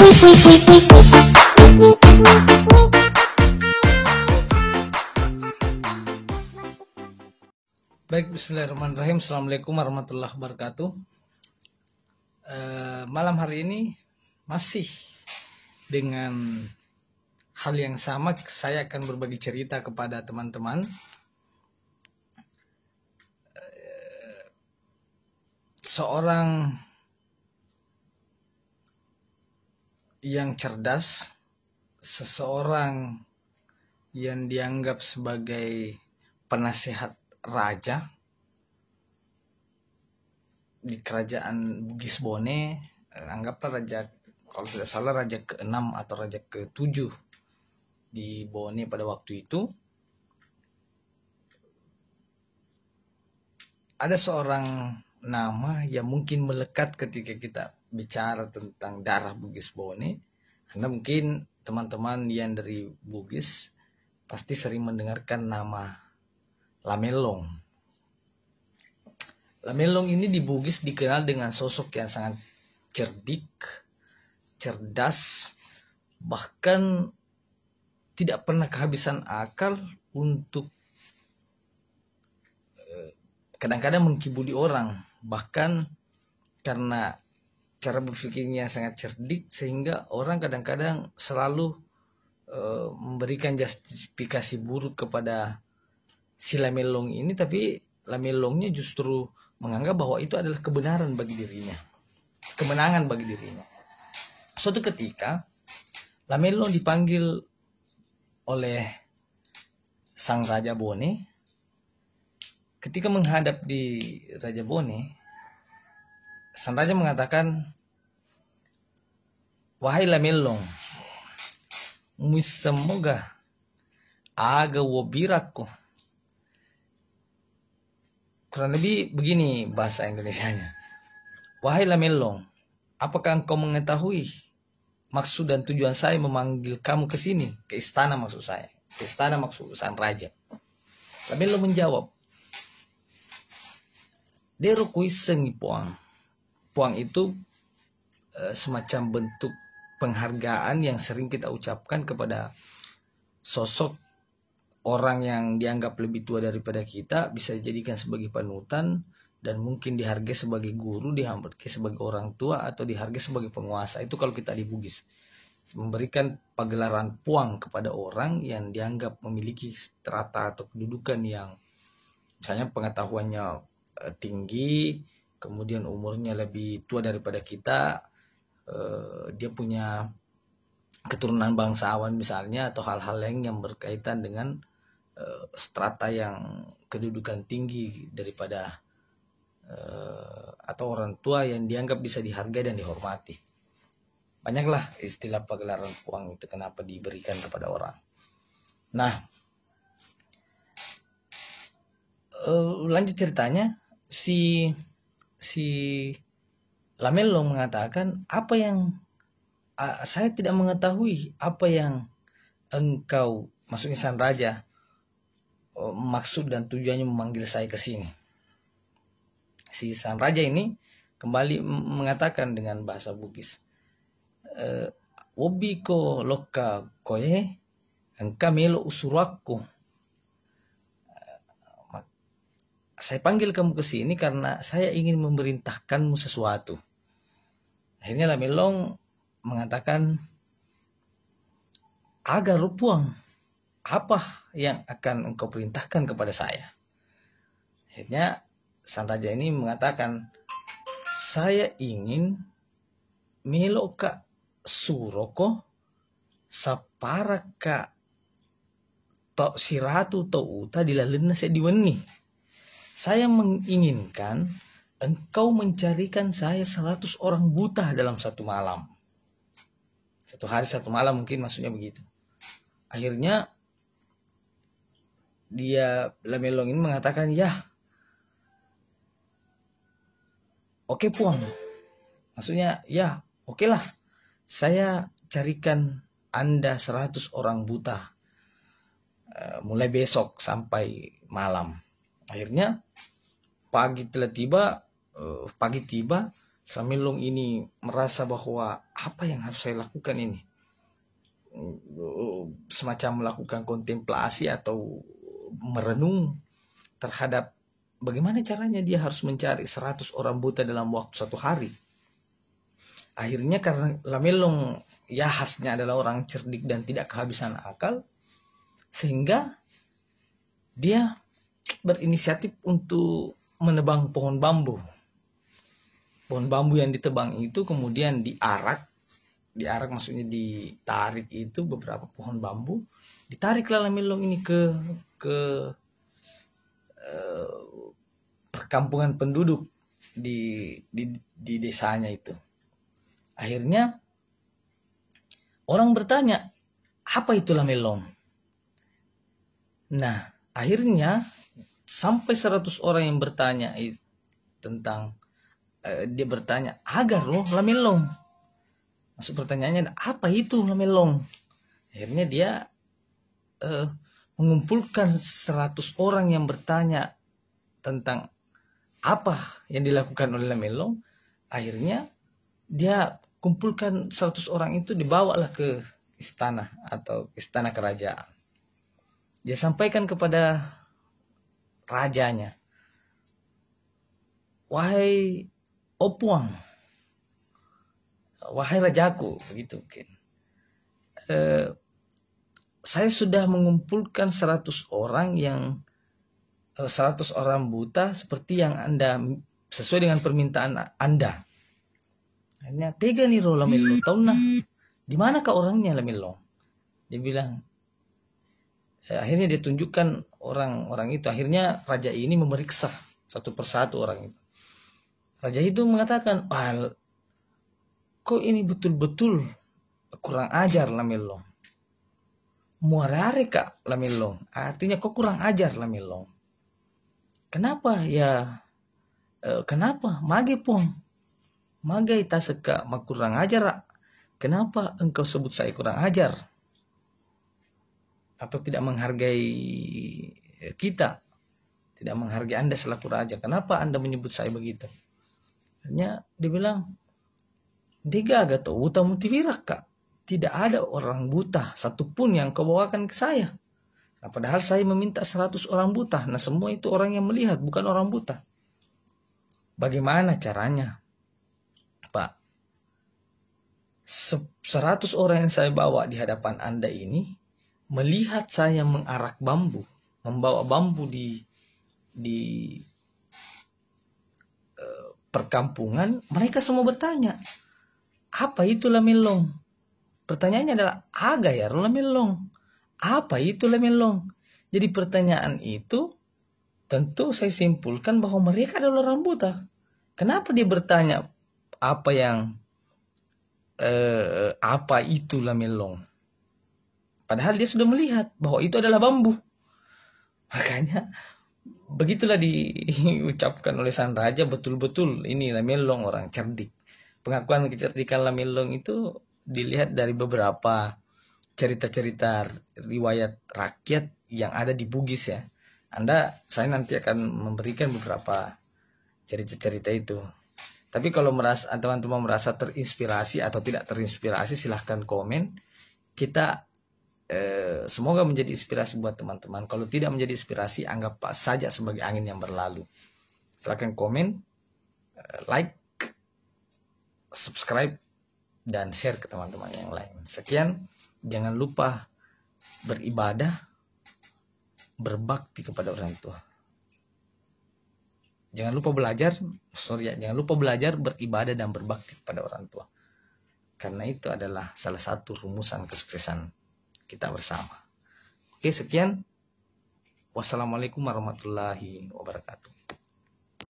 Baik, bismillahirrahmanirrahim. Assalamualaikum warahmatullahi wabarakatuh. Malam hari ini masih dengan hal yang sama, saya akan berbagi cerita kepada teman-teman. Seorang yang cerdas, seseorang yang dianggap sebagai penasehat raja di kerajaan Bugis Bone, anggaplah raja, kalau tidak salah raja ke-6 atau raja ke-7 di Bone pada waktu itu. Ada seorang nama yang mungkin melekat ketika kita bicara tentang darah Bugis Bone. Anda mungkin teman-teman yang dari Bugis pasti sering mendengarkan nama Lamelong. Lamelong ini di Bugis dikenal dengan sosok yang sangat cerdik, cerdas, bahkan tidak pernah kehabisan akal untuk kadang-kadang mengkibuli orang. Bahkan karena cara berpikirnya sangat cerdik, sehingga orang kadang-kadang selalu memberikan justifikasi buruk kepada si Lamelong ini, tapi Lamelongnya justru menganggap bahwa itu adalah kebenaran bagi dirinya, kemenangan bagi dirinya. Suatu ketika Lamelong dipanggil oleh sang Raja Bone. Ketika menghadap di Raja Bone, sang raja mengatakan, "Wahai Lamelong, semoga aga wobiraku." Kurang lebih begini bahasa Indonesianya. "Wahai Lamelong, apakah engkau mengetahui maksud dan tujuan saya memanggil kamu ke sini, ke istana maksud saya, ke istana maksud sang raja?" Lamelong menjawab, "Dero kuisengi puang." Puang itu semacam bentuk penghargaan yang sering kita ucapkan kepada sosok orang yang dianggap lebih tua daripada kita, bisa dijadikan sebagai panutan, dan mungkin dihargai sebagai guru, dihargai sebagai orang tua, atau dihargai sebagai penguasa. Itu kalau kita di Bugis, memberikan pagelaran puang kepada orang yang dianggap memiliki strata atau kedudukan yang misalnya pengetahuannya tinggi, kemudian umurnya lebih tua daripada kita, dia punya keturunan bangsawan misalnya, atau hal-hal lain yang berkaitan dengan strata yang kedudukan tinggi daripada atau orang tua yang dianggap bisa dihargai dan dihormati. Banyaklah istilah pagelaran puang itu kenapa diberikan kepada orang. Nah, lanjut ceritanya, si Lamelong mengatakan, "Apa yang saya tidak mengetahui apa yang engkau," maksudnya sang raja, "maksud dan tujuannya memanggil saya ke sini." Si sang raja ini kembali mengatakan dengan bahasa Bugis, "Wobi ko loka koye engka melo usuraku." Saya panggil kamu ke sini karena saya ingin memerintahkanmu sesuatu. Akhirnya Lamelong mengatakan, "Agar rupuang, apa yang akan engkau perintahkan kepada saya?" Akhirnya sang raja ini mengatakan, "Saya ingin meloka suroko saparaka to siratu to uta dilalena saya diweni." Saya menginginkan engkau mencarikan saya 100 orang buta dalam satu malam. Satu hari satu malam mungkin maksudnya begitu. Akhirnya dia Lamelong ini mengatakan, "Ya, oke puang." Maksudnya, ya oke lah, saya carikan Anda 100 orang buta mulai besok sampai malam. Akhirnya pagi tiba, Lamilong ini merasa bahwa apa yang harus saya lakukan ini, semacam melakukan kontemplasi atau merenung terhadap bagaimana caranya dia harus mencari 100 orang buta dalam waktu 1 hari. Akhirnya karena Lamilong ya khasnya adalah orang cerdik dan tidak kehabisan akal, sehingga dia berinisiatif untuk menebang pohon bambu. Pohon bambu yang ditebang itu kemudian diarak maksudnya ditarik, itu beberapa pohon bambu ditariklah Lamilong ini ke perkampungan penduduk di desanya itu. Akhirnya orang bertanya, apa itu Lamilong? Nah, akhirnya sampai 100 orang yang bertanya tentang dia bertanya, agar loh Lamilong. Maksud pertanyaannya, apa itu Lamilong? Akhirnya dia mengumpulkan 100 orang yang bertanya tentang apa yang dilakukan oleh Lamilong. Akhirnya dia kumpulkan 100 orang itu, dibawalah ke istana atau istana kerajaan. Dia sampaikan kepada rajanya, wahai Opuang, wahai rajaku, begitu mungkin. Saya sudah mengumpulkan 100 orang yang 100 orang buta seperti yang Anda, sesuai dengan permintaan Anda. Akhirnya tega nih Lamilong, tahu nah di manakah orangnya Lamilong? Dia bilang, akhirnya dia tunjukkan orang-orang itu. Akhirnya raja ini memeriksa satu persatu orang itu. Raja itu mengatakan, kok ini betul-betul kurang ajar Lamilong. Muarare kak Lamilong, artinya kok kurang ajar Lamilong. Kenapa ya? Kenapa? Mage pong, mage taseka mak kurang ajar. Kenapa engkau sebut saya kurang ajar? Atau tidak menghargai kita, tidak menghargai Anda selaku raja. Kenapa Anda menyebut saya begitu? Hanya dibilang, digaga tuh buta mutiwirak kak. Tidak ada orang buta satupun yang kau bawakan ke saya. Nah, padahal saya meminta 100 orang buta. Nah, semua itu orang yang melihat, bukan orang buta. Bagaimana caranya, Pak? 100 orang yang saya bawa di hadapan Anda ini melihat saya mengarak bambu, membawa bambu di perkampungan. Mereka semua bertanya, apa itu Lamilong? Pertanyaannya adalah, aga ya Lamilong, apa itu Lamilong? Jadi pertanyaan itu tentu saya simpulkan bahwa mereka adalah orang buta. Kenapa dia bertanya apa itu Lamilong? Padahal dia sudah melihat bahwa itu adalah bambu. Makanya begitulah diucapkan oleh sang raja, betul-betul ini Lamilong orang cerdik. Pengakuan kecerdikan Lamilong itu dilihat dari beberapa cerita-cerita riwayat rakyat yang ada di Bugis ya. Saya nanti akan memberikan beberapa cerita-cerita itu. Tapi kalau teman-teman merasa terinspirasi atau tidak terinspirasi, silahkan komen. Kita semoga menjadi inspirasi buat teman-teman. Kalau tidak menjadi inspirasi, anggap saja sebagai angin yang berlalu. Silahkan komen, like, subscribe, dan share ke teman-teman yang lain. Sekian, jangan lupa beribadah, berbakti kepada orang tua. Jangan lupa belajar, beribadah dan berbakti kepada orang tua. Karena itu adalah salah satu rumusan kesuksesan kita bersama. Oke, sekian. Wassalamualaikum warahmatullahi wabarakatuh.